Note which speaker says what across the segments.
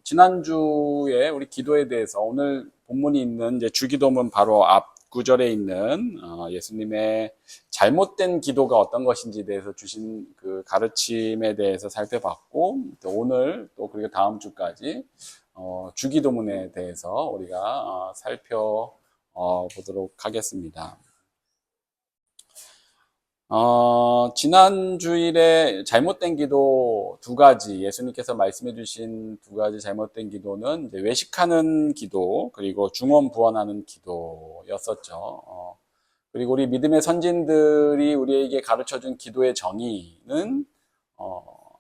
Speaker 1: 지난주에 우리 기도에 대해서 오늘 본문이 있는 이제 주기도문 바로 앞 구절에 있는 예수님의 잘못된 기도가 어떤 것인지에 대해서 주신 그 가르침에 대해서 살펴봤고, 또 오늘 또 그리고 다음 주까지 주기도문에 대해서 우리가 살펴보도록 하겠습니다. 지난 주일에 잘못된 기도 두 가지, 예수님께서 말씀해 주신 두 가지 잘못된 기도는 이제 외식하는 기도, 그리고 중언부언하는 기도였었죠. 그리고 우리 믿음의 선진들이 우리에게 가르쳐 준 기도의 정의는,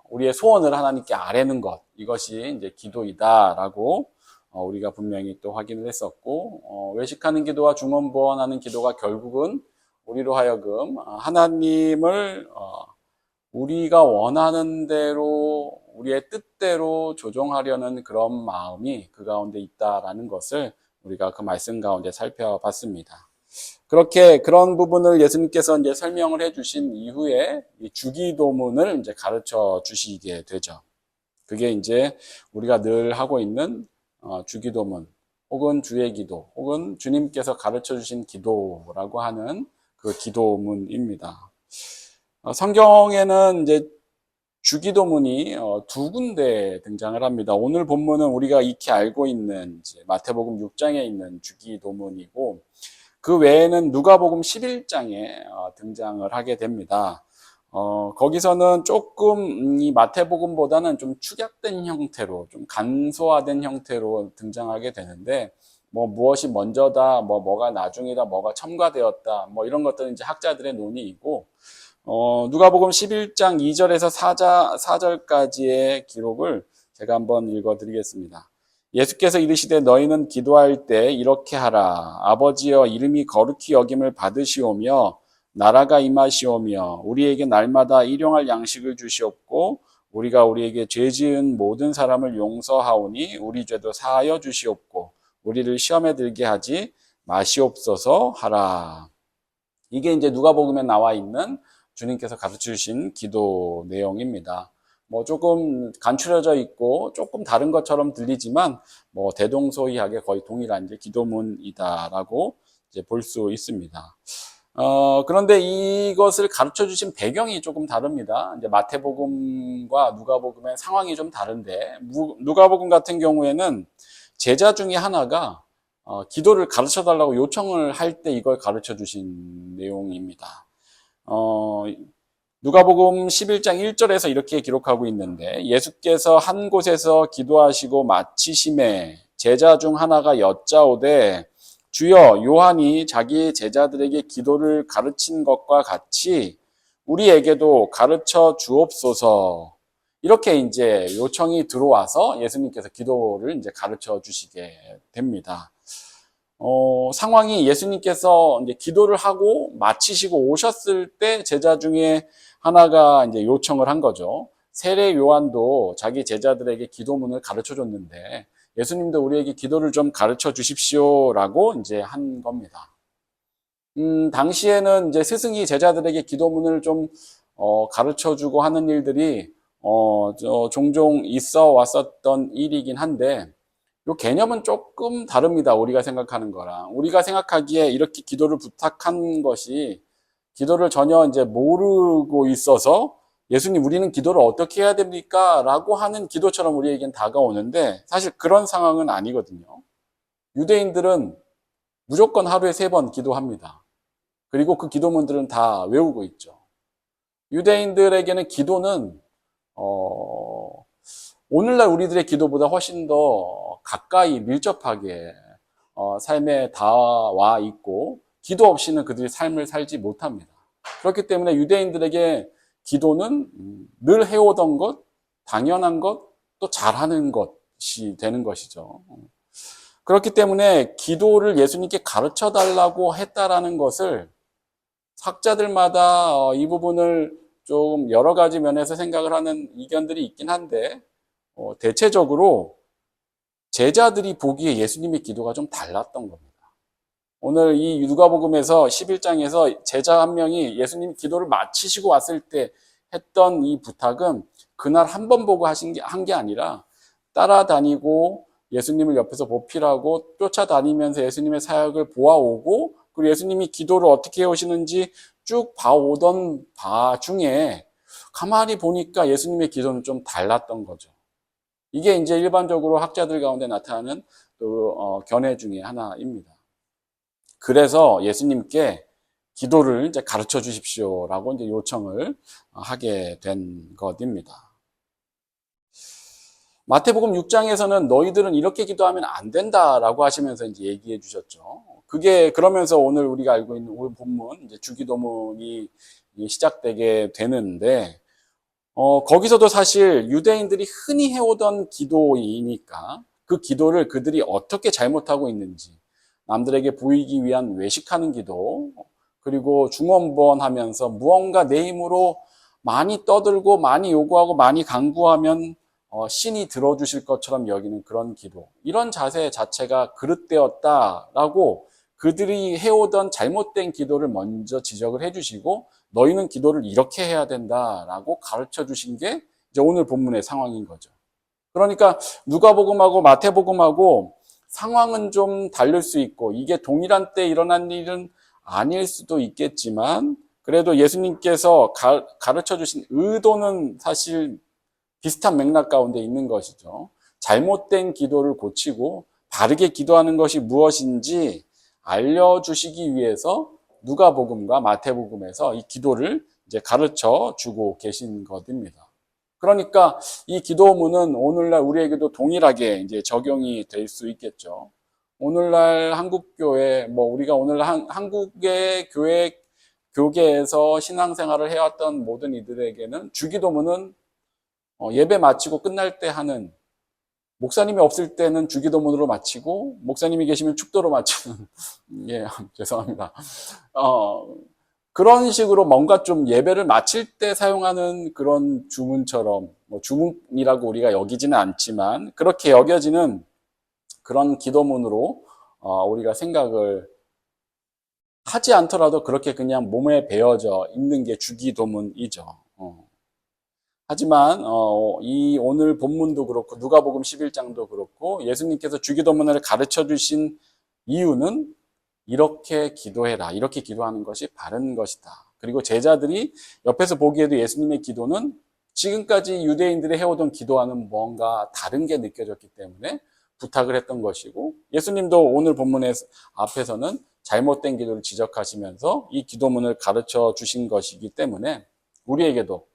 Speaker 1: 우리의 소원을 하나님께 아뢰는 것, 이것이 이제 기도이다라고 우리가 분명히 또 확인을 했었고, 외식하는 기도와 중언부언하는 기도가 결국은 우리로 하여금 하나님을 우리가 원하는 대로 우리의 뜻대로 조종하려는 그런 마음이 그 가운데 있다라는 것을 우리가 그 말씀 가운데 살펴봤습니다. 그렇게 그런 부분을 예수님께서 이제 설명을 해주신 이후에 이 주기도문을 이제 가르쳐 주시게 되죠. 그게 이제 우리가 늘 하고 있는 주기도문, 혹은 주의 기도, 혹은 주님께서 가르쳐 주신 기도라고 하는 그 기도문입니다. 성경에는 이제 주기도문이 두 군데 등장을 합니다. 오늘 본문은 우리가 익히 알고 있는 이제 마태복음 6장에 있는 주기도문이고, 그 외에는 누가복음 11장에 등장을 하게 됩니다. 거기서는 조금 이 마태복음보다는 좀 축약된 형태로, 좀 간소화된 형태로 등장하게 되는데, 무엇이 먼저다, 뭐가 나중이다, 뭐가 첨가되었다, 이런 것들은 이제 학자들의 논의이고, 누가복음 11장 2절에서 4절까지의 기록을 제가 한번 읽어드리겠습니다. 예수께서 이르시되 너희는 기도할 때 이렇게 하라. 아버지여, 이름이 거룩히 여김을 받으시오며 나라가 임하시오며 우리에게 날마다 일용할 양식을 주시옵고 우리가 우리에게 죄 지은 모든 사람을 용서하오니 우리 죄도 사하여 주시옵고 우리를 시험에 들게 하지 마시옵소서 하라. 이게 이제 누가복음에 나와 있는 주님께서 가르쳐 주신 기도 내용입니다. 조금 간추려져 있고 조금 다른 것처럼 들리지만 대동소이하게 거의 동일한 이제 기도문이다라고 이제 볼 수 있습니다. 그런데 이것을 가르쳐 주신 배경이 조금 다릅니다. 이제 마태복음과 누가복음의 상황이 좀 다른데, 누가복음 같은 경우에는 제자 중에 하나가 기도를 가르쳐 달라고 요청을 할 때 이걸 가르쳐 주신 내용입니다. 누가복음 11장 1절에서 이렇게 기록하고 있는데, 예수께서 한 곳에서 기도하시고 마치심에 제자 중 하나가 여짜오되 주여, 요한이 자기 제자들에게 기도를 가르친 것과 같이 우리에게도 가르쳐 주옵소서. 이렇게 이제 요청이 들어와서 예수님께서 기도를 이제 가르쳐 주시게 됩니다. 상황이 예수님께서 이제 기도를 하고 마치시고 오셨을 때 제자 중에 하나가 이제 요청을 한 거죠. 세례 요한도 자기 제자들에게 기도문을 가르쳐 줬는데 예수님도 우리에게 기도를 좀 가르쳐 주십시오라고 이제 한 겁니다. 당시에는 이제 스승이 제자들에게 기도문을 좀 가르쳐 주고 하는 일들이 종종 있어 왔었던 일이긴 한데, 이 개념은 조금 다릅니다. 우리가 생각하는 거랑. 우리가 생각하기에 이렇게 기도를 부탁한 것이 기도를 전혀 이제 모르고 있어서 예수님, 우리는 기도를 어떻게 해야 됩니까? 라고 하는 기도처럼 우리에겐 다가오는데, 사실 그런 상황은 아니거든요. 유대인들은 무조건 하루에 3번 기도합니다. 그리고 그 기도문들은 다 외우고 있죠. 유대인들에게는 기도는 오늘날 우리들의 기도보다 훨씬 더 가까이 밀접하게 삶에 닿아와 있고, 기도 없이는 그들이 삶을 살지 못합니다. 그렇기 때문에 유대인들에게 기도는 늘 해오던 것, 당연한 것, 또 잘하는 것이 되는 것이죠. 그렇기 때문에 기도를 예수님께 가르쳐 달라고 했다라는 것을 학자들마다 이 부분을 좀 여러 가지 면에서 생각을 하는 의견들이 있긴 한데, 대체적으로 제자들이 보기에 예수님의 기도가 좀 달랐던 겁니다. 오늘 이 누가복음에서 11장에서 제자 한 명이 예수님 기도를 마치시고 왔을 때 했던 이 부탁은 그날 한 번 보고 한 게 아니라 따라다니고 예수님을 옆에서 보필하고 쫓아다니면서 예수님의 사역을 보아오고 그리고 예수님이 기도를 어떻게 해오시는지 쭉 봐오던 바 중에 가만히 보니까 예수님의 기도는 좀 달랐던 거죠. 이게 이제 일반적으로 학자들 가운데 나타나는 견해 중에 하나입니다. 그래서 예수님께 기도를 이제 가르쳐 주십시오라고 이제 요청을 하게 된 것입니다. 마태복음 6장에서는 너희들은 이렇게 기도하면 안 된다라고 하시면서 이제 얘기해 주셨죠. 그게 그러면서 오늘 우리가 알고 있는 오늘 본문 이제 주기도문이 시작되게 되는데 거기서도 사실 유대인들이 흔히 해오던 기도이니까 그 기도를 그들이 어떻게 잘못하고 있는지 남들에게 보이기 위한 외식하는 기도 그리고 중언부언하면서 무언가 내 힘으로 많이 떠들고 많이 요구하고 많이 강구하면 신이 들어주실 것처럼 여기는 그런 기도 이런 자세 자체가 그릇되었다라고 그들이 해오던 잘못된 기도를 먼저 지적을 해주시고 너희는 기도를 이렇게 해야 된다라고 가르쳐 주신 게 이제 오늘 본문의 상황인 거죠. 그러니까 누가복음하고 마태복음하고 상황은 좀 다를 수 있고 이게 동일한 때 일어난 일은 아닐 수도 있겠지만 그래도 예수님께서 가르쳐 주신 의도는 사실 비슷한 맥락 가운데 있는 것이죠. 잘못된 기도를 고치고 바르게 기도하는 것이 무엇인지 알려주시기 위해서 누가복음과 마태복음에서 이 기도를 이제 가르쳐 주고 계신 것입니다. 그러니까 이 기도문은 오늘날 우리에게도 동일하게 이제 적용이 될 수 있겠죠. 오늘날 한국교회, 우리가 오늘날 한국의 교계에서 신앙생활을 해왔던 모든 이들에게는 주기도문은 예배 마치고 끝날 때 하는 목사님이 없을 때는 주기도문으로 마치고 목사님이 계시면 축도로 마치는 예 죄송합니다. 그런 식으로 뭔가 좀 예배를 마칠 때 사용하는 그런 주문처럼 주문이라고 우리가 여기지는 않지만 그렇게 여겨지는 그런 기도문으로 우리가 생각을 하지 않더라도 그렇게 그냥 몸에 배어져 있는 게 주기도문이죠. 하지만 이 오늘 본문도 그렇고 누가복음 11장도 그렇고 예수님께서 주기도문을 가르쳐 주신 이유는 이렇게 기도해라. 이렇게 기도하는 것이 바른 것이다. 그리고 제자들이 옆에서 보기에도 예수님의 기도는 지금까지 유대인들이 해오던 기도와는 뭔가 다른 게 느껴졌기 때문에 부탁을 했던 것이고 예수님도 오늘 본문의 앞에서는 잘못된 기도를 지적하시면서 이 기도문을 가르쳐 주신 것이기 때문에 우리에게도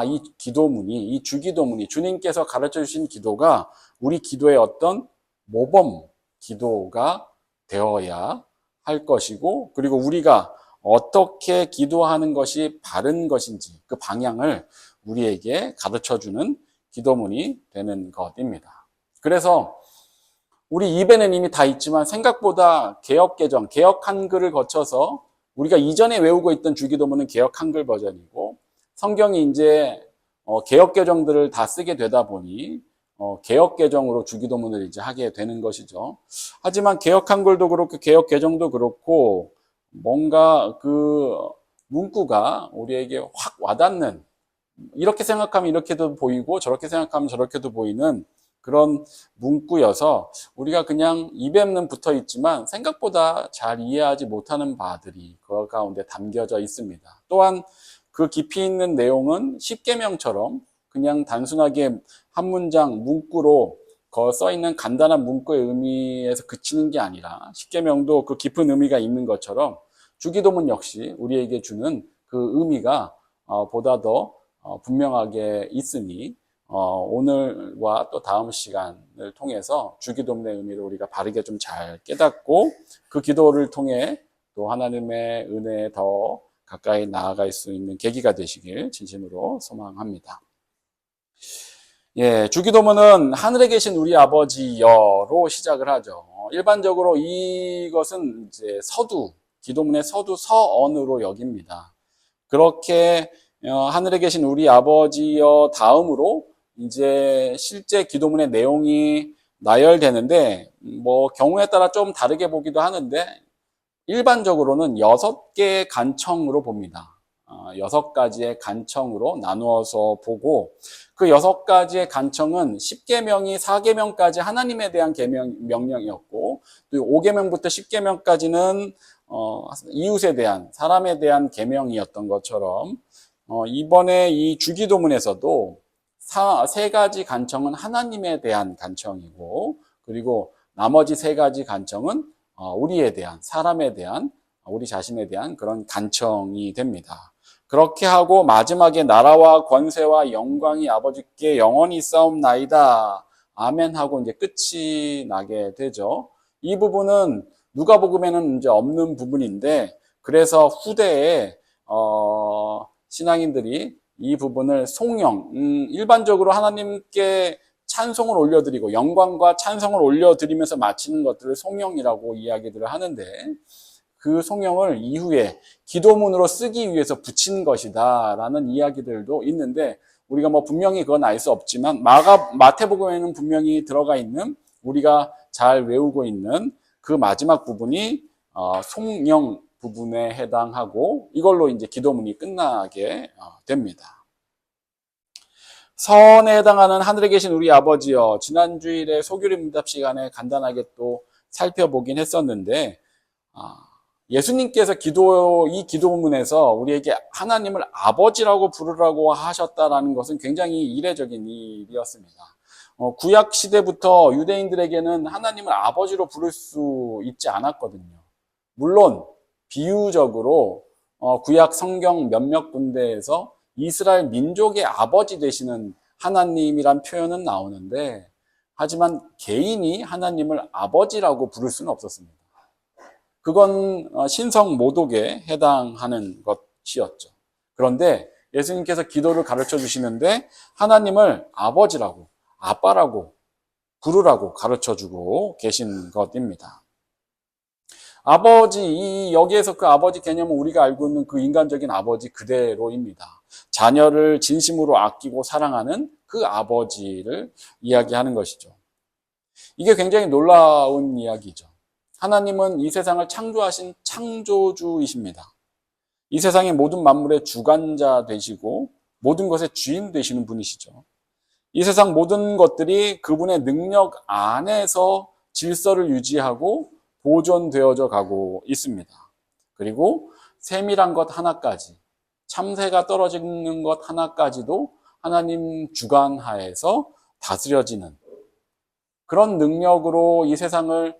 Speaker 1: 이 기도문이, 이 주기도문이 주님께서 가르쳐 주신 기도가 우리 기도의 어떤 모범 기도가 되어야 할 것이고 그리고 우리가 어떻게 기도하는 것이 바른 것인지 그 방향을 우리에게 가르쳐주는 기도문이 되는 것입니다. 그래서 우리 입에는 이미 다 있지만 생각보다 개혁개정, 개혁 한글을 거쳐서 우리가 이전에 외우고 있던 주기도문은 개혁 한글 버전이고 성경이 이제 개혁개정들을 다 쓰게 되다 보니 개혁개정으로 주기도문을 이제 하게 되는 것이죠. 하지만 개혁 한글도 그렇고 개혁 개정도 그렇고 뭔가 그 문구가 우리에게 확 와닿는 이렇게 생각하면 이렇게도 보이고 저렇게 생각하면 저렇게도 보이는 그런 문구여서 우리가 그냥 입에는 붙어 있지만 생각보다 잘 이해하지 못하는 바들이 그 가운데 담겨져 있습니다. 또한 그 깊이 있는 내용은 십계명처럼 그냥 단순하게 한 문장 문구로 써 있는 간단한 문구의 의미에서 그치는 게 아니라 십계명도 그 깊은 의미가 있는 것처럼 주기도문 역시 우리에게 주는 그 의미가 보다 더 분명하게 있으니 오늘과 또 다음 시간을 통해서 주기도문의 의미를 우리가 바르게 좀 잘 깨닫고 그 기도를 통해 또 하나님의 은혜에 더 가까이 나아갈 수 있는 계기가 되시길 진심으로 소망합니다. 예, 주기도문은 하늘에 계신 우리 아버지여로 시작을 하죠. 일반적으로 이것은 이제 기도문의 서언으로 여깁니다. 그렇게 하늘에 계신 우리 아버지여 다음으로 이제 실제 기도문의 내용이 나열되는데 경우에 따라 좀 다르게 보기도 하는데 일반적으로는 6개의 간청으로 봅니다. 6가지의 간청으로 나누어서 보고 그 6가지의 간청은 10계명이 4계명까지 하나님에 대한 명령이었고 또 5계명부터 10계명까지는 이웃에 대한 사람에 대한 계명이었던 것처럼 이번에 이 주기도문에서도 3가지 간청은 하나님에 대한 간청이고 그리고 나머지 3가지 간청은 우리에 대한 사람에 대한 우리 자신에 대한 그런 간청이 됩니다. 그렇게 하고 마지막에 나라와 권세와 영광이 아버지께 영원히 있사옵나이다. 아멘 하고 이제 끝이 나게 되죠. 이 부분은 누가복음에는 이제 없는 부분인데 그래서 후대에 신앙인들이 이 부분을 송영, 일반적으로 하나님께 찬송을 올려드리고 영광과 찬송을 올려드리면서 마치는 것들을 송영이라고 이야기들을 하는데 그 송영을 이후에 기도문으로 쓰기 위해서 붙인 것이다 라는 이야기들도 있는데 우리가 뭐 분명히 그건 알 수 없지만 마태복음에는 분명히 들어가 있는 우리가 잘 외우고 있는 그 마지막 부분이 송영 부분에 해당하고 이걸로 이제 기도문이 끝나게 됩니다. 서원에 해당하는 하늘에 계신 우리 아버지여, 지난 주일에 소규리 문답 시간에 간단하게 또 살펴보긴 했었는데 예수님께서 이 기도문에서 우리에게 하나님을 아버지라고 부르라고 하셨다라는 것은 굉장히 이례적인 일이었습니다. 구약 시대부터 유대인들에게는 하나님을 아버지로 부를 수 있지 않았거든요. 물론 비유적으로 구약 성경 몇몇 군데에서 이스라엘 민족의 아버지 되시는 하나님이란 표현은 나오는데 하지만 개인이 하나님을 아버지라고 부를 수는 없었습니다. 그건 신성 모독에 해당하는 것이었죠. 그런데 예수님께서 기도를 가르쳐 주시는데 하나님을 아버지라고, 아빠라고 부르라고 가르쳐 주고 계신 것입니다. 아버지, 여기에서 그 아버지 개념은 우리가 알고 있는 그 인간적인 아버지 그대로입니다. 자녀를 진심으로 아끼고 사랑하는 그 아버지를 이야기하는 것이죠. 이게 굉장히 놀라운 이야기죠. 하나님은 이 세상을 창조하신 창조주이십니다. 이 세상의 모든 만물의 주관자 되시고 모든 것의 주인 되시는 분이시죠. 이 세상 모든 것들이 그분의 능력 안에서 질서를 유지하고 보존되어져 가고 있습니다. 그리고 세밀한 것 하나까지, 참새가 떨어지는 것 하나까지도 하나님 주관 하에서 다스려지는 그런 능력으로 이 세상을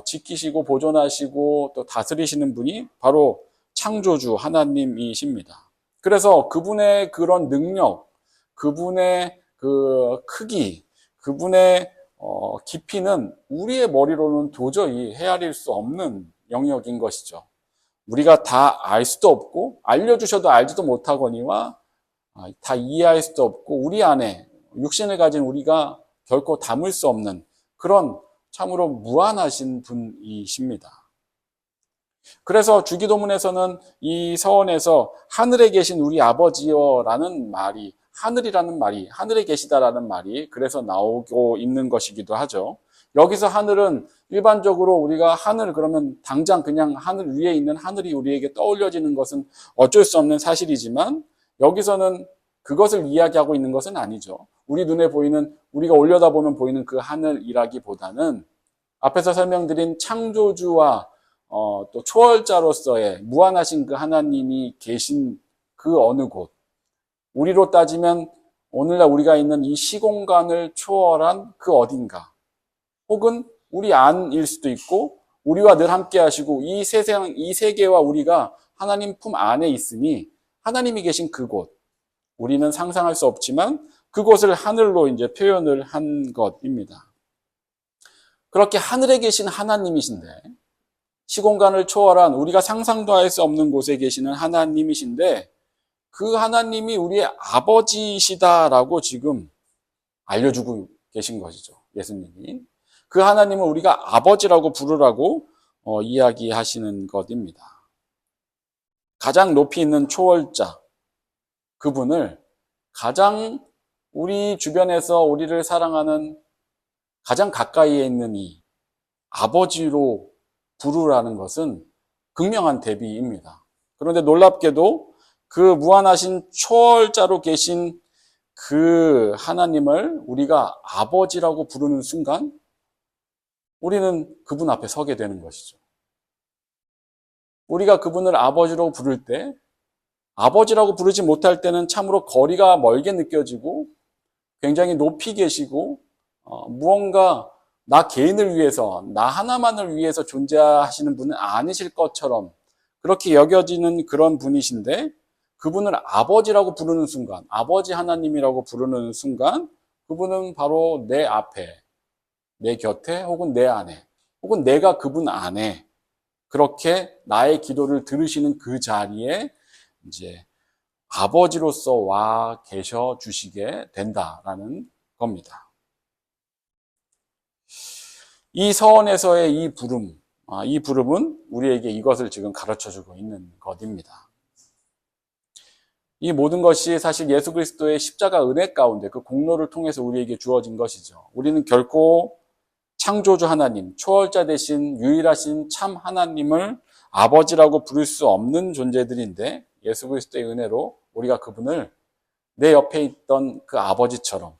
Speaker 1: 지키시고 보존하시고 또 다스리시는 분이 바로 창조주 하나님이십니다. 그래서 그분의 그런 능력, 그분의 그 크기, 그분의 깊이는 우리의 머리로는 도저히 헤아릴 수 없는 영역인 것이죠. 우리가 다 알 수도 없고 알려주셔도 알지도 못하거니와 다 이해할 수도 없고 우리 안에 육신을 가진 우리가 결코 담을 수 없는 그런 참으로 무한하신 분이십니다. 그래서 주기도문에서는 이 서원에서 하늘에 계신 우리 아버지여라는 말이 하늘이라는 말이 하늘에 계시다라는 말이 그래서 나오고 있는 것이기도 하죠. 여기서 하늘은 일반적으로 우리가 하늘 그러면 당장 그냥 하늘 위에 있는 하늘이 우리에게 떠올려지는 것은 어쩔 수 없는 사실이지만 여기서는 그것을 이야기하고 있는 것은 아니죠. 우리 눈에 보이는 우리가 올려다보면 보이는 그 하늘이라기보다는 앞에서 설명드린 창조주와 또 초월자로서의 무한하신 그 하나님이 계신 그 어느 곳 우리로 따지면 오늘날 우리가 있는 이 시공간을 초월한 그 어딘가 혹은 우리 안일 수도 있고 우리와 늘 함께 하시고 이 세상, 이 세계와 우리가 하나님 품 안에 있으니 하나님이 계신 그곳 우리는 상상할 수 없지만 그곳을 하늘로 이제 표현을 한 것입니다. 그렇게 하늘에 계신 하나님이신데 시공간을 초월한 우리가 상상도 할 수 없는 곳에 계시는 하나님이신데 그 하나님이 우리의 아버지시다라고 지금 알려주고 계신 것이죠. 예수님이. 그 하나님을 우리가 아버지라고 부르라고 이야기하시는 것입니다. 가장 높이 있는 초월자, 그분을 가장 우리 주변에서 우리를 사랑하는 가장 가까이에 있는 이 아버지로 부르라는 것은 극명한 대비입니다. 그런데 놀랍게도 그 무한하신 초월자로 계신 그 하나님을 우리가 아버지라고 부르는 순간 우리는 그분 앞에 서게 되는 것이죠. 우리가 그분을 아버지로 부를 때, 아버지라고 부르지 못할 때는 참으로 거리가 멀게 느껴지고 굉장히 높이 계시고 무언가 나 개인을 위해서, 나 하나만을 위해서 존재하시는 분은 아니실 것처럼 그렇게 여겨지는 그런 분이신데, 그분을 아버지라고 부르는 순간, 아버지 하나님이라고 부르는 순간 그분은 바로 내 앞에, 내 곁에, 혹은 내 안에, 혹은 내가 그분 안에 그렇게 나의 기도를 들으시는 그 자리에 이제 아버지로서 와 계셔 주시게 된다라는 겁니다. 이 서원에서의 이 부름은 우리에게 이것을 지금 가르쳐 주고 있는 것입니다. 이 모든 것이 사실 예수 그리스도의 십자가 은혜 가운데 그 공로를 통해서 우리에게 주어진 것이죠. 우리는 결코 창조주 하나님, 초월자 되신 유일하신 참 하나님을 아버지라고 부를 수 없는 존재들인데, 예수 그리스도의 은혜로 우리가 그분을 내 옆에 있던 그 아버지처럼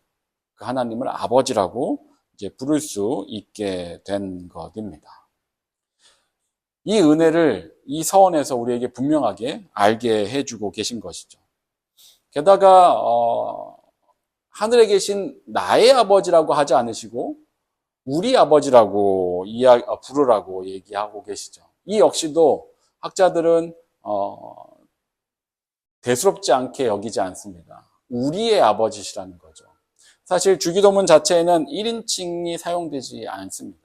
Speaker 1: 그 하나님을 아버지라고 이제 부를 수 있게 된 것입니다. 이 은혜를 이 서원에서 우리에게 분명하게 알게 해주고 계신 것이죠. 게다가 하늘에 계신 나의 아버지라고 하지 않으시고 우리 아버지라고 부르라고 얘기하고 계시죠. 이 역시도 학자들은 대수롭지 않게 여기지 않습니다. 우리의 아버지시라는 거죠. 사실 주기도문 자체에는 1인칭이 사용되지 않습니다.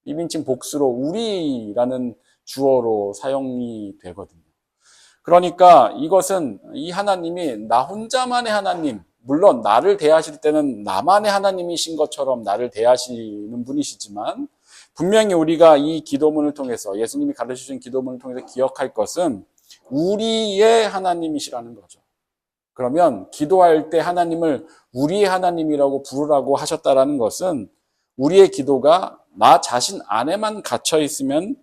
Speaker 1: 2인칭 복수로 우리라는 주어로 사용이 되거든요. 그러니까 이것은 이 하나님이 나 혼자만의 하나님, 물론 나를 대하실 때는 나만의 하나님이신 것처럼 나를 대하시는 분이시지만, 분명히 우리가 이 기도문을 통해서, 예수님이 가르쳐주신 기도문을 통해서 기억할 것은 우리의 하나님이시라는 거죠. 그러면 기도할 때 하나님을 우리의 하나님이라고 부르라고 하셨다라는 것은 우리의 기도가 나 자신 안에만 갇혀 있으면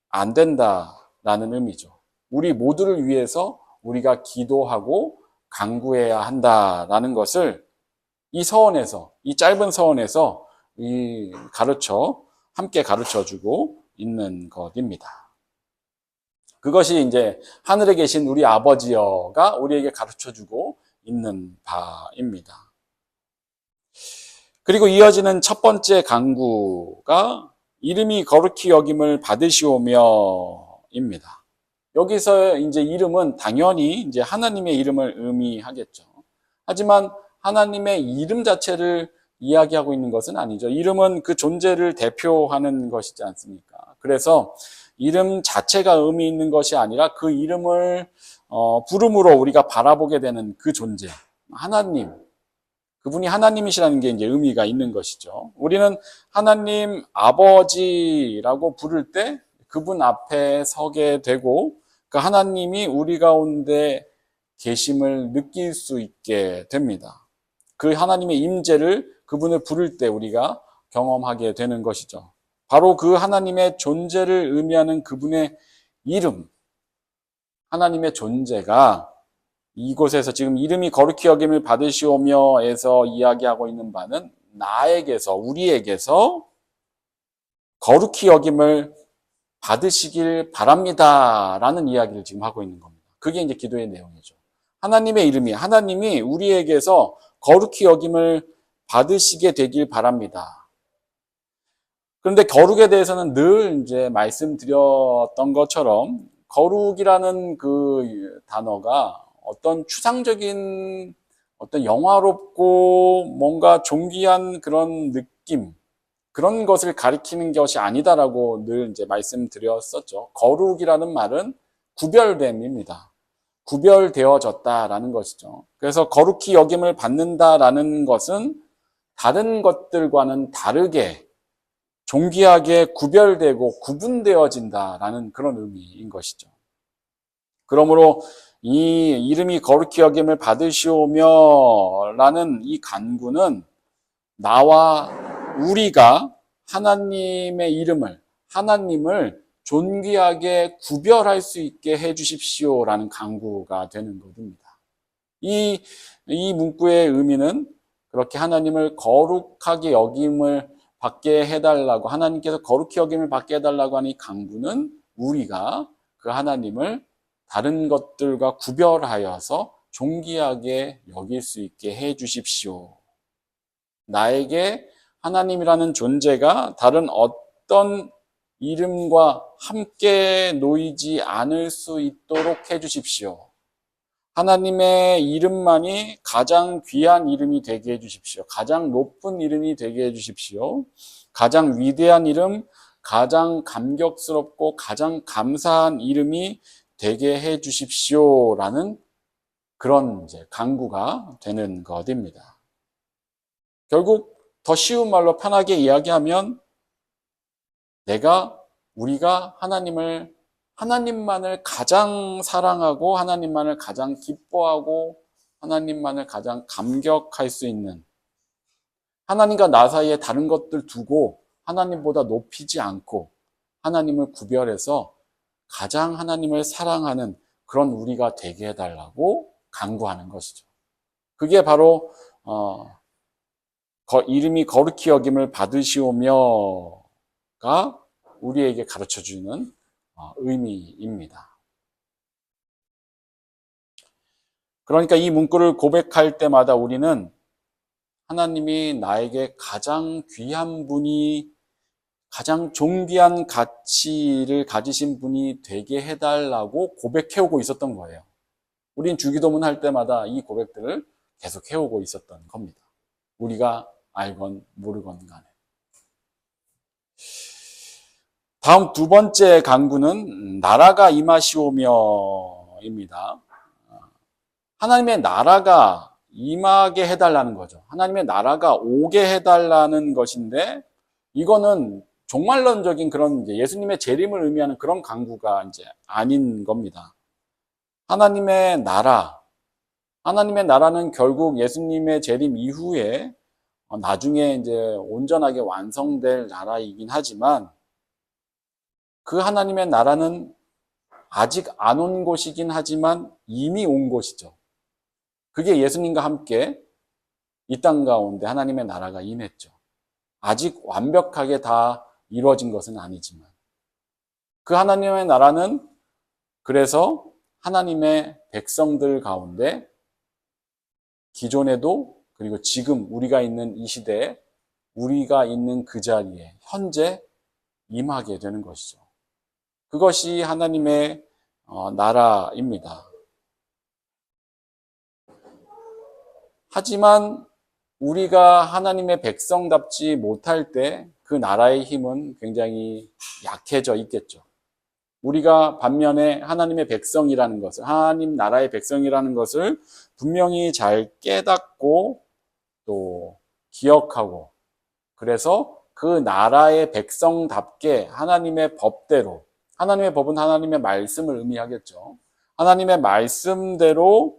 Speaker 1: 안 된다라는 의미죠. 우리 모두를 위해서 우리가 기도하고 간구해야 한다라는 것을 이 서원에서, 이 짧은 서원에서 함께 가르쳐 주고 있는 것입니다. 그것이 이제 하늘에 계신 우리 아버지여가 우리에게 가르쳐 주고 있는 바입니다. 그리고 이어지는 첫 번째 간구가 이름이 거룩히 여김을 받으시오며입니다. 여기서 이제 이름은 당연히 이제 하나님의 이름을 의미하겠죠. 하지만 하나님의 이름 자체를 이야기하고 있는 것은 아니죠. 이름은 그 존재를 대표하는 것이지 않습니까? 그래서 이름 자체가 의미 있는 것이 아니라 그 이름을 부름으로 우리가 바라보게 되는 그 존재, 하나님, 그분이 하나님이시라는 게 이제 의미가 있는 것이죠. 우리는 하나님 아버지라고 부를 때 그분 앞에 서게 되고 그 하나님이 우리 가운데 계심을 느낄 수 있게 됩니다. 그 하나님의 임재를 그분을 부를 때 우리가 경험하게 되는 것이죠. 바로 그 하나님의 존재를 의미하는 그분의 이름, 하나님의 존재가 이곳에서 지금 이름이 거룩히 여김을 받으시오며에서 이야기하고 있는 바는 나에게서, 우리에게서 거룩히 여김을 받으시길 바랍니다 라는 이야기를 지금 하고 있는 겁니다. 그게 이제 기도의 내용이죠. 하나님이 우리에게서 거룩히 여김을 받으시게 되길 바랍니다. 그런데 거룩에 대해서는 늘 이제 말씀드렸던 것처럼 거룩이라는 그 단어가 어떤 추상적인 어떤 영화롭고 뭔가 존귀한 그런 느낌, 그런 것을 가리키는 것이 아니다라고 늘 이제 말씀드렸었죠. 거룩이라는 말은 구별됨입니다. 구별되어졌다라는 것이죠. 그래서 거룩히 여김을 받는다라는 것은 다른 것들과는 다르게 존귀하게 구별되고 구분되어진다라는 그런 의미인 것이죠. 그러므로 이 이름이 거룩히 여김을 받으시오며라는 이 간구는 나와 우리가 하나님의 이름을, 하나님을 존귀하게 구별할 수 있게 해 주십시오라는 간구가 되는 것입니다. 이 문구의 의미는 그렇게 하나님을 거룩하게 여김을 받게 해달라고, 하나님께서 거룩히 여김을 받게 해달라고 하는 이 간구는 우리가 그 하나님을 다른 것들과 구별하여서 존귀하게 여길 수 있게 해 주십시오. 나에게 하나님이라는 존재가 다른 어떤 이름과 함께 놓이지 않을 수 있도록 해 주십시오. 하나님의 이름만이 가장 귀한 이름이 되게 해 주십시오. 가장 높은 이름이 되게 해 주십시오. 가장 위대한 이름, 가장 감격스럽고 가장 감사한 이름이 되게 해 주십시오라는 그런 이제 간구가 되는 것입니다. 결국 더 쉬운 말로 편하게 이야기하면 우리가 하나님만을 가장 사랑하고 하나님만을 가장 기뻐하고 하나님만을 가장 감격할 수 있는, 하나님과 나 사이에 다른 것들 두고 하나님보다 높이지 않고 하나님을 구별해서 가장 하나님을 사랑하는 그런 우리가 되게 해달라고 간구하는 것이죠. 그게 바로 이름이 거룩히 여김을 받으시오며가 우리에게 가르쳐주는 의미입니다. 그러니까 이 문구를 고백할 때마다 우리는 하나님이 나에게 가장 귀한 분이, 가장 존귀한 가치를 가지신 분이 되게 해달라고 고백해오고 있었던 거예요. 우린 주기도문 할 때마다 이 고백들을 계속 해오고 있었던 겁니다. 우리가 알건 모르건 간에. 다음 두 번째 간구는 나라가 임하시오며입니다. 하나님의 나라가 임하게 해달라는 거죠. 하나님의 나라가 오게 해달라는 것인데, 이거는 종말론적인 그런 이제 예수님의 재림을 의미하는 그런 간구가 이제 아닌 겁니다. 하나님의 나라는 결국 예수님의 재림 이후에 나중에 이제 온전하게 완성될 나라이긴 하지만, 그 하나님의 나라는 아직 안 온 곳이긴 하지만 이미 온 곳이죠. 그게 예수님과 함께 이 땅 가운데 하나님의 나라가 임했죠. 아직 완벽하게 다 이루어진 것은 아니지만 그 하나님의 나라는 그래서 하나님의 백성들 가운데 기존에도 그리고 지금 우리가 있는 이 시대에 우리가 있는 그 자리에 현재 임하게 되는 것이죠. 그것이 하나님의 나라입니다. 하지만 우리가 하나님의 백성답지 못할 때 그 나라의 힘은 굉장히 약해져 있겠죠. 우리가 반면에 하나님의 백성이라는 것을, 하나님 나라의 백성이라는 것을 분명히 잘 깨닫고 또 기억하고, 그래서 그 나라의 백성답게 하나님의 법대로, 하나님의 법은 하나님의 말씀을 의미하겠죠. 하나님의 말씀대로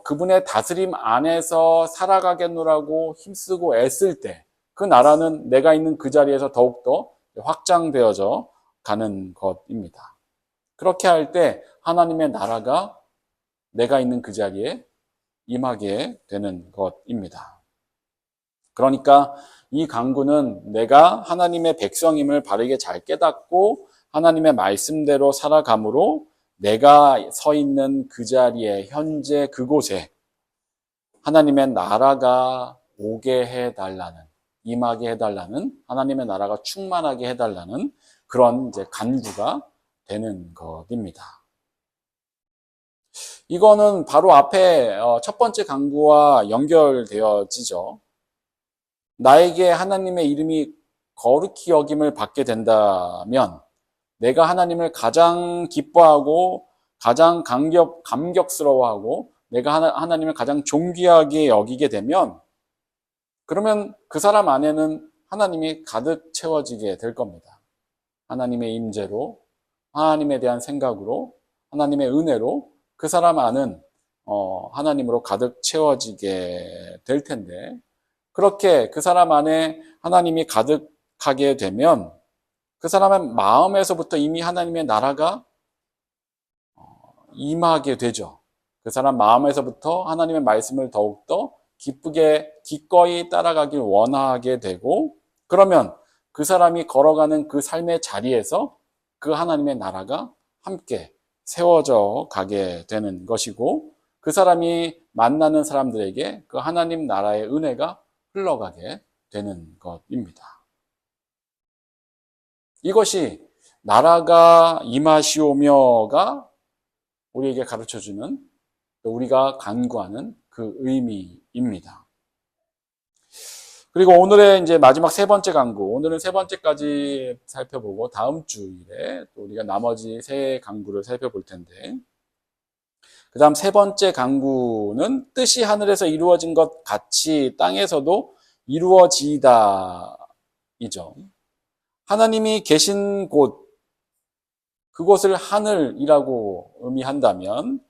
Speaker 1: 그분의 다스림 안에서 살아가겠노라고 힘쓰고 애쓸 때 그 나라는 내가 있는 그 자리에서 더욱더 확장되어져 가는 것입니다. 그렇게 할 때 하나님의 나라가 내가 있는 그 자리에 임하게 되는 것입니다. 그러니까 이 간구는 내가 하나님의 백성임을 바르게 잘 깨닫고 하나님의 말씀대로 살아감으로 내가 서 있는 그 자리에, 현재 그곳에 하나님의 나라가 오게 해달라는, 임하게 해달라는, 하나님의 나라가 충만하게 해달라는 그런 이제 간구가 되는 것입니다. 이거는 바로 앞에 첫 번째 간구와 연결되어지죠. 나에게 하나님의 이름이 거룩히 여김을 받게 된다면 내가 하나님을 가장 기뻐하고 가장 감격스러워하고 내가 하나님을 가장 존귀하게 여기게 되면, 그러면 그 사람 안에는 하나님이 가득 채워지게 될 겁니다. 하나님의 임재로, 하나님에 대한 생각으로, 하나님의 은혜로 그 사람 안은 하나님으로 가득 채워지게 될 텐데, 그렇게 그 사람 안에 하나님이 가득하게 되면 그 사람의 마음에서부터 이미 하나님의 나라가 임하게 되죠. 그 사람 마음에서부터 하나님의 말씀을 더욱더 기쁘게 기꺼이 따라가길 원하게 되고, 그러면 그 사람이 걸어가는 그 삶의 자리에서 그 하나님의 나라가 함께 세워져 가게 되는 것이고, 그 사람이 만나는 사람들에게 그 하나님 나라의 은혜가 흘러가게 되는 것입니다. 이것이 나라가 임하시오며가 우리에게 가르쳐주는, 우리가 간구하는 그 의미입니다. 그리고 오늘의 이제 마지막 세 번째 간구, 오늘은 세 번째까지 살펴보고 다음 주일에 또 우리가 나머지 세 간구를 살펴볼 텐데, 그 다음 세 번째 간구는 뜻이 하늘에서 이루어진 것 같이 땅에서도 이루어지이다 이죠. 하나님이 계신 곳, 그곳을 하늘이라고 의미한다면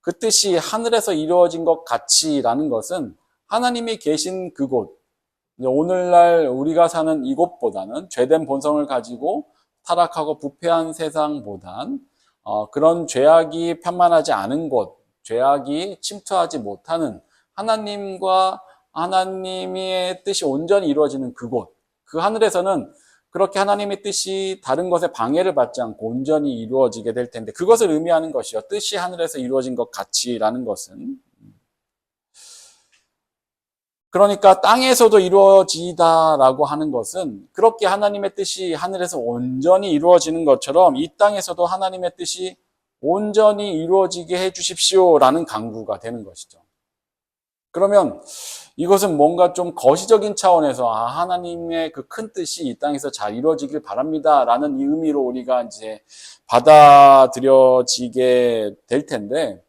Speaker 1: 그 뜻이 하늘에서 이루어진 것 같이라는 것은 하나님이 계신 그곳, 오늘날 우리가 사는 이곳보다는 죄된 본성을 가지고 타락하고 부패한 세상보단 그런 죄악이 편만하지 않은 곳, 죄악이 침투하지 못하는 하나님과 하나님의 뜻이 온전히 이루어지는 그곳, 그 하늘에서는 그렇게 하나님의 뜻이 다른 것에 방해를 받지 않고 온전히 이루어지게 될 텐데, 그것을 의미하는 것이요. 뜻이 하늘에서 이루어진 것 같이라는 것은, 그러니까 땅에서도 이루어지다라고 하는 것은 그렇게 하나님의 뜻이 하늘에서 온전히 이루어지는 것처럼 이 땅에서도 하나님의 뜻이 온전히 이루어지게 해 주십시오라는 간구가 되는 것이죠. 그러면 이것은 뭔가 좀 거시적인 차원에서 하나님의 그 큰 뜻이 이 땅에서 잘 이루어지길 바랍니다라는 이 의미로 우리가 이제 받아들여지게 될 텐데,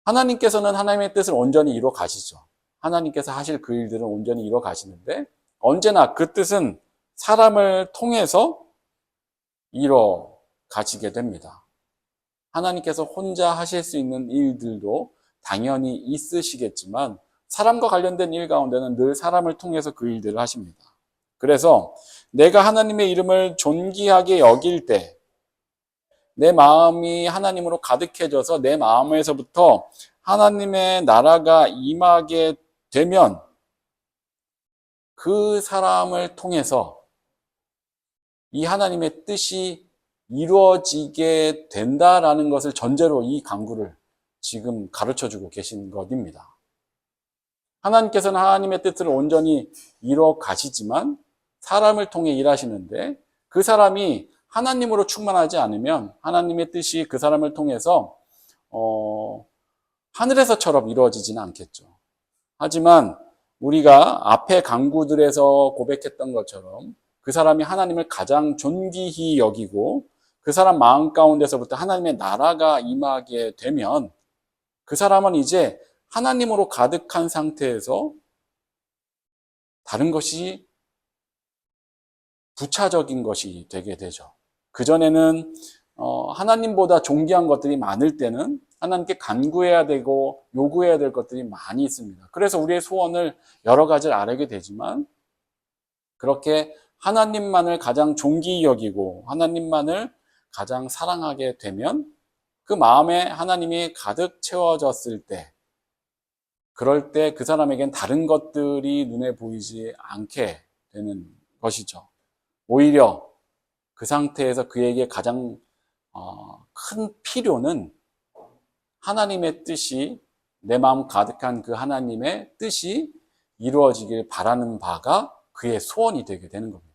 Speaker 1: 하나님께서는 하나님의 뜻을 온전히 이루어 가시죠. 하나님께서 하실 그 일들은 온전히 이루어 가시는데, 언제나 그 뜻은 사람을 통해서 이루어 가시게 됩니다. 하나님께서 혼자 하실 수 있는 일들도 당연히 있으시겠지만 사람과 관련된 일 가운데는 늘 사람을 통해서 그 일들을 하십니다. 그래서 내가 하나님의 이름을 존귀하게 여길 때, 내 마음이 하나님으로 가득해져서 내 마음에서부터 하나님의 나라가 임하게 되면 그 사람을 통해서 이 하나님의 뜻이 이루어지게 된다라는 것을 전제로 이 간구를 지금 가르쳐주고 계신 것입니다. 하나님께서는 하나님의 뜻을 온전히 이루어 가시지만 사람을 통해 일하시는데, 그 사람이 하나님으로 충만하지 않으면 하나님의 뜻이 그 사람을 통해서 하늘에서처럼 이루어지지는 않겠죠. 하지만 우리가 앞에 간구들에서 고백했던 것처럼 그 사람이 하나님을 가장 존귀히 여기고 그 사람 마음 가운데서부터 하나님의 나라가 임하게 되면 그 사람은 이제 하나님으로 가득한 상태에서 다른 것이 부차적인 것이 되게 되죠. 그전에는 하나님보다 존귀한 것들이 많을 때는 하나님께 간구해야 되고 요구해야 될 것들이 많이 있습니다. 그래서 우리의 소원을 여러 가지를 아뢰게 되지만, 그렇게 하나님만을 가장 존귀히 여기고 하나님만을 가장 사랑하게 되면 그 마음에 하나님이 가득 채워졌을 때, 그럴 때 그 사람에겐 다른 것들이 눈에 보이지 않게 되는 것이죠. 오히려 그 상태에서 그에게 가장 큰 필요는 하나님의 뜻이, 내 마음 가득한 그 하나님의 뜻이 이루어지길 바라는 바가 그의 소원이 되게 되는 겁니다.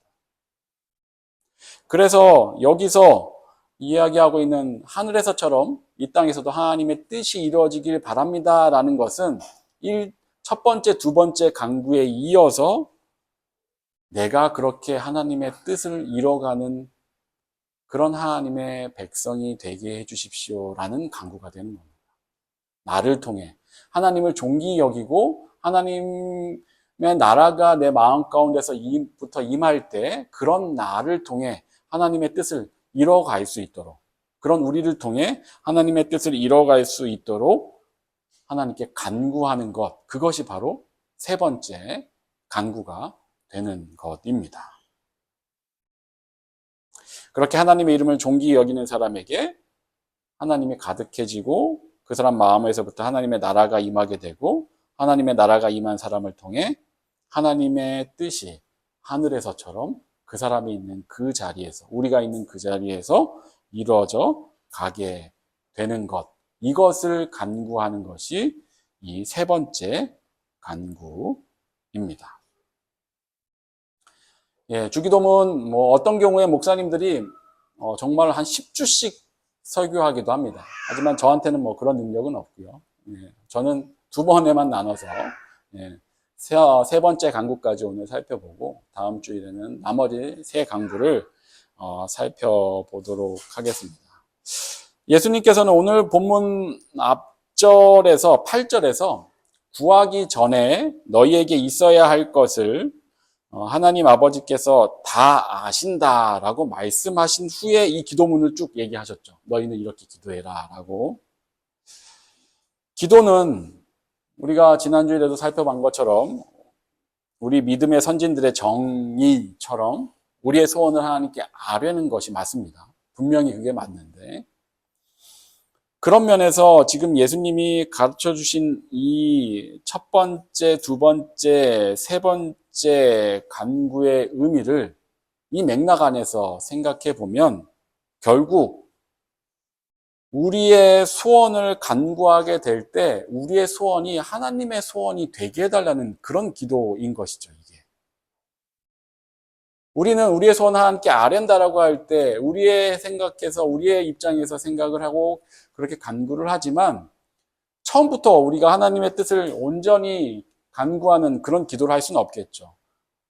Speaker 1: 그래서 여기서 이야기하고 있는 하늘에서처럼 이 땅에서도 하나님의 뜻이 이루어지길 바랍니다라는 것은 첫 번째, 두 번째 간구에 이어서 내가 그렇게 하나님의 뜻을 이뤄가는 그런 하나님의 백성이 되게 해주십시오라는 간구가 되는 겁니다. 나를 통해 하나님을 존귀히 여기고 하나님의 나라가 내 마음 가운데서부터 임할 때 그런 나를 통해 하나님의 뜻을 이뤄갈 수 있도록, 그런 우리를 통해 하나님의 뜻을 이뤄갈 수 있도록 하나님께 간구하는 것, 그것이 바로 세 번째 간구가 되는 것입니다. 그렇게 하나님의 이름을 존귀히 여기는 사람에게 하나님이 가득해지고 그 사람 마음에서부터 하나님의 나라가 임하게 되고 하나님의 나라가 임한 사람을 통해 하나님의 뜻이 하늘에서처럼 그 사람이 있는 그 자리에서, 우리가 있는 그 자리에서 이루어져 가게 되는 것. 이것을 간구하는 것이 이 세 번째 간구입니다. 예, 주기도문 어떤 경우에 목사님들이 정말 한 10주씩 설교하기도 합니다. 하지만 저한테는 그런 능력은 없고요. 예, 저는 두 번에만 나눠서 예, 세 번째 강구까지 오늘 살펴보고 다음 주일에는 나머지 세 강구를 살펴보도록 하겠습니다. 예수님께서는 오늘 본문 앞절에서 8절에서 구하기 전에 너희에게 있어야 할 것을 하나님 아버지께서 다 아신다라고 말씀하신 후에 이 기도문을 쭉 얘기하셨죠. 너희는 이렇게 기도해라 라고. 기도는 우리가 지난주에도 살펴본 것처럼 우리 믿음의 선진들의 정의처럼 우리의 소원을 하나님께 아뢰는 것이 맞습니다. 분명히 그게 맞는데 그런 면에서 지금 예수님이 가르쳐 주신 이 첫 번째, 두 번째, 세 번째 간구의 의미를 이 맥락 안에서 생각해 보면 결국 우리의 소원을 간구하게 될 때 우리의 소원이 하나님의 소원이 되게 해달라는 그런 기도인 것이죠, 이게. 우리는 우리의 소원을 하나님께 아랜다라고 할 때 우리의 생각해서 우리의 입장에서 생각을 하고 그렇게 간구를 하지만 처음부터 우리가 하나님의 뜻을 온전히 간구하는 그런 기도를 할 수는 없겠죠.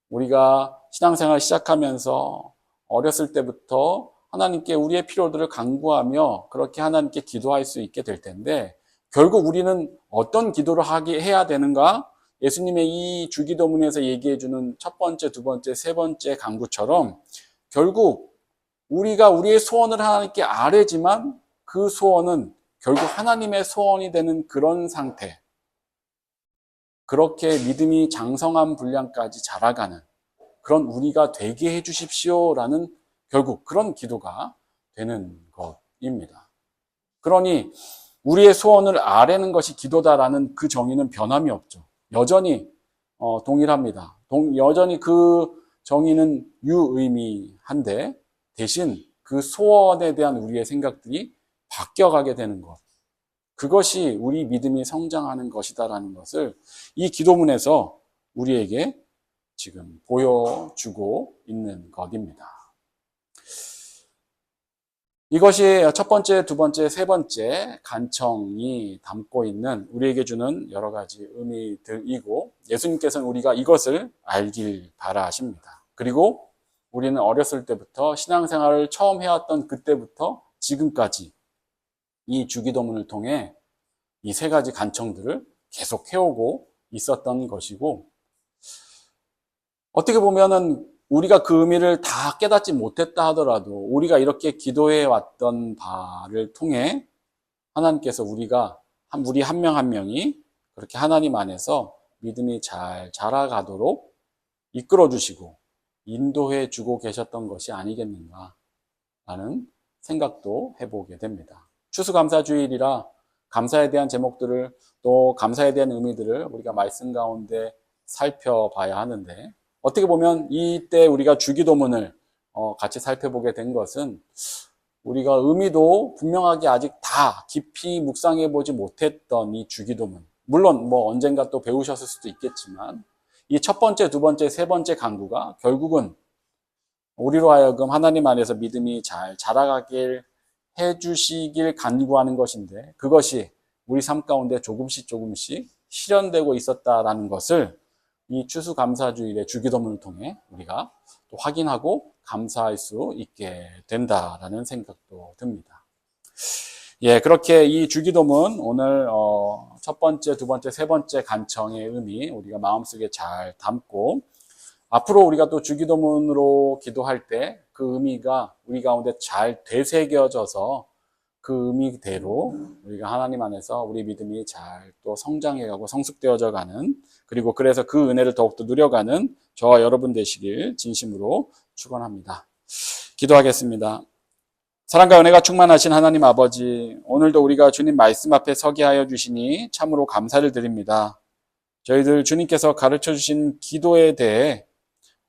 Speaker 1: 우리가 신앙생활 시작하면서 어렸을 때부터 하나님께 우리의 필요들을 간구하며 그렇게 하나님께 기도할 수 있게 될 텐데 결국 우리는 어떤 기도를 해야 되는가? 예수님의 이 주기도문에서 얘기해 주는 첫 번째, 두 번째, 세 번째 간구처럼 결국 우리가 우리의 소원을 하나님께 아뢰지만 그 소원은 결국 하나님의 소원이 되는 그런 상태. 그렇게 믿음이 장성한 분량까지 자라가는 그런 우리가 되게 해 주십시오라는 결국 그런 기도가 되는 것입니다. 그러니 우리의 소원을 아뢰는 것이 기도다라는 그 정의는 변함이 없죠. 여전히 동일합니다. 여전히 그 정의는 유의미한데 대신 그 소원에 대한 우리의 생각들이 바뀌어가게 되는 것. 그것이 우리 믿음이 성장하는 것이다라는 것을 이 기도문에서 우리에게 지금 보여주고 있는 것입니다. 이것이 첫 번째, 두 번째, 세 번째 간청이 담고 있는 우리에게 주는 여러 가지 의미들이고 예수님께서는 우리가 이것을 알길 바라십니다. 그리고 우리는 어렸을 때부터 신앙생활을 처음 해왔던 그때부터 지금까지 이 주기도문을 통해 이 세 가지 간청들을 계속 해오고 있었던 것이고 어떻게 보면은 우리가 그 의미를 다 깨닫지 못했다 하더라도 우리가 이렇게 기도해 왔던 바를 통해 하나님께서 우리 한 명 한 명이 그렇게 하나님 안에서 믿음이 잘 자라가도록 이끌어 주시고 인도해 주고 계셨던 것이 아니겠는가 라는 생각도 해보게 됩니다. 추수감사주일이라 감사에 대한 제목들을 또 감사에 대한 의미들을 우리가 말씀 가운데 살펴봐야 하는데 어떻게 보면 이때 우리가 주기도문을 같이 살펴보게 된 것은 우리가 의미도 분명하게 아직 다 깊이 묵상해 보지 못했던 이 주기도문 물론 언젠가 또 배우셨을 수도 있겠지만 이 첫 번째, 두 번째, 세 번째 간구가 결국은 우리로 하여금 하나님 안에서 믿음이 잘 자라가길 해주시길 간구하는 것인데 그것이 우리 삶 가운데 조금씩 실현되고 있었다라는 것을 이 추수감사주일의 주기도문을 통해 우리가 또 확인하고 감사할 수 있게 된다라는 생각도 듭니다. 예, 그렇게 이 주기도문 오늘 첫 번째, 두 번째, 세 번째 간청의 의미 우리가 마음속에 잘 담고 앞으로 우리가 또 주기도문으로 기도할 때 그 의미가 우리 가운데 잘 되새겨져서 그 의미대로 우리가 하나님 안에서 우리 믿음이 잘 또 성장해가고 성숙되어져 가는 그리고 그래서 그 은혜를 더욱더 누려가는 저와 여러분 되시길 진심으로 축원합니다. 기도하겠습니다. 사랑과 은혜가 충만하신 하나님 아버지, 오늘도 우리가 주님 말씀 앞에 서게 하여 주시니 참으로 감사를 드립니다. 저희들 주님께서 가르쳐 주신 기도에 대해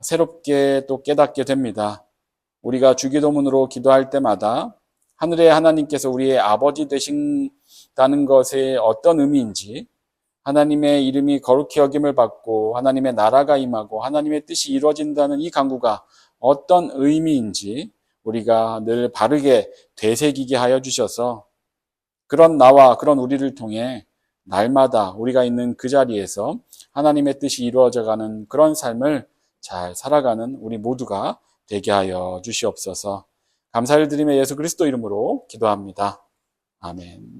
Speaker 1: 새롭게 또 깨닫게 됩니다. 우리가 주기도문으로 기도할 때마다 하늘의 하나님께서 우리의 아버지 되신다는 것에 어떤 의미인지, 하나님의 이름이 거룩히 여김을 받고 하나님의 나라가 임하고 하나님의 뜻이 이루어진다는 이 간구가 어떤 의미인지 우리가 늘 바르게 되새기게 하여 주셔서 그런 나와 그런 우리를 통해 날마다 우리가 있는 그 자리에서 하나님의 뜻이 이루어져가는 그런 삶을 잘 살아가는 우리 모두가 되게 하여 주시옵소서. 감사를 드리며 예수 그리스도 이름으로 기도합니다. 아멘.